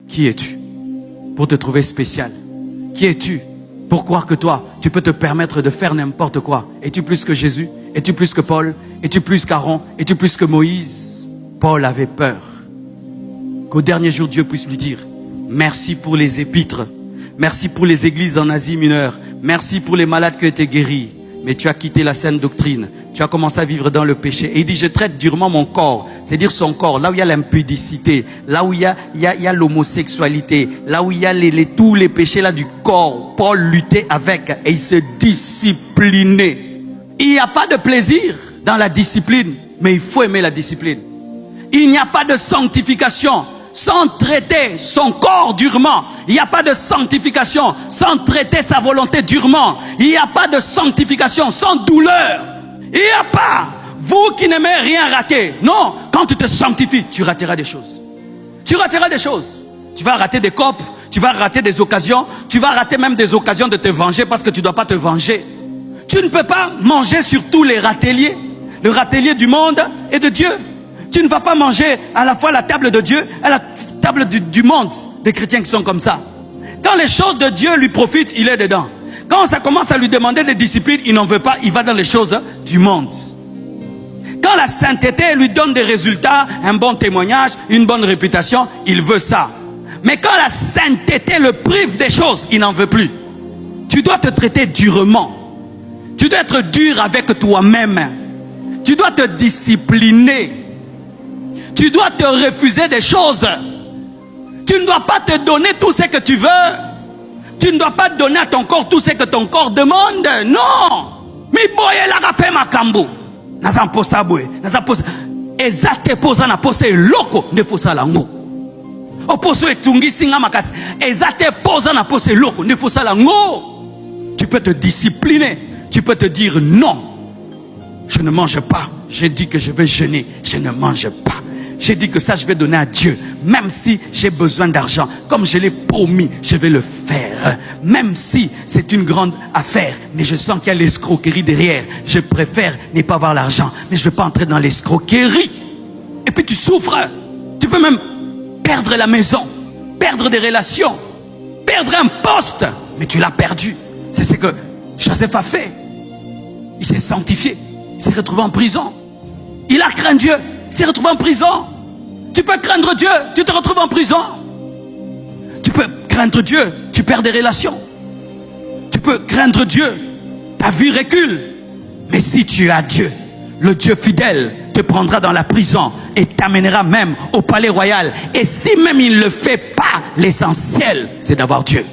Qui es-tu pour te trouver spécial? Qui es-tu pour croire que toi, tu peux te permettre de faire n'importe quoi? Es-tu plus que Jésus? Es-tu plus que Paul? Es-tu plus qu'Aaron? Es-tu plus que Moïse? Paul avait peur qu'au dernier jour, Dieu puisse lui dire: merci pour les épîtres, merci pour les églises en Asie mineure, merci pour les malades qui ont été guéris, mais tu as quitté la saine doctrine, tu as commencé à vivre dans le péché. Et il dit: je traite durement mon corps, c'est-à-dire son corps, là où il y a l'impudicité, là où il y a l'homosexualité, là où il y a tous les péchés là du corps. Paul luttait avec et il se disciplinait. Il n'y a pas de plaisir dans la discipline, mais il faut aimer la discipline. Il n'y a pas de sanctification sans traiter son corps durement. Il n'y a pas de sanctification sans traiter sa volonté durement. Il n'y a pas de sanctification sans douleur. Il n'y a pas. Vous qui n'aimez rien rater. Non, quand tu te sanctifies, tu rateras des choses. Tu rateras des choses. Tu vas rater des copes, tu vas rater des occasions, tu vas rater même des occasions de te venger parce que tu ne dois pas te venger. Tu ne peux pas manger sur tous les râteliers. Le râtelier du monde et de Dieu. Tu ne vas pas manger à la fois la table de Dieu et la table du monde. Des chrétiens qui sont comme ça. Quand les choses de Dieu lui profitent, il est dedans. Quand ça commence à lui demander des disciplines, il n'en veut pas, il va dans les choses du monde. Quand la sainteté lui donne des résultats, un bon témoignage, une bonne réputation, il veut ça. Mais quand la sainteté le prive des choses, il n'en veut plus. Tu dois te traiter durement. Tu dois être dur avec toi-même. Tu dois te discipliner. Tu dois te refuser des choses. Tu ne dois pas te donner tout ce que tu veux. Tu ne dois pas donner à ton corps tout ce que ton corps demande. Non. Mi boye la rapé makambo. Naza posa boye. Naza posa. Ezate posa na pose loko ne fosa lango. Oposo etungi singa makasi. Ezate posa na pose loko ne fosa lango. Tu peux te discipliner. Tu peux te dire non. Je ne mange pas. J'ai dit que je vais jeûner. Je ne mange pas. J'ai dit que ça, je vais donner à Dieu. Même si j'ai besoin d'argent, comme je l'ai promis, je vais le faire. Même si c'est une grande affaire, mais je sens qu'il y a l'escroquerie derrière. Je préfère ne pas avoir l'argent, mais je ne veux pas entrer dans l'escroquerie. Et puis tu souffres. Tu peux même perdre la maison, perdre des relations, perdre un poste, mais tu l'as perdu. C'est ce que Joseph a fait. Il s'est sanctifié. Il s'est retrouvé en prison. Il a craint Dieu. Il s'est retrouvé en prison. Tu peux craindre Dieu, tu te retrouves en prison. Tu peux craindre Dieu, tu perds des relations. Tu peux craindre Dieu, ta vie recule. Mais si tu as Dieu, le Dieu fidèle te prendra dans la prison et t'amènera même au palais royal. Et si même il ne le fait pas, l'essentiel, c'est d'avoir Dieu.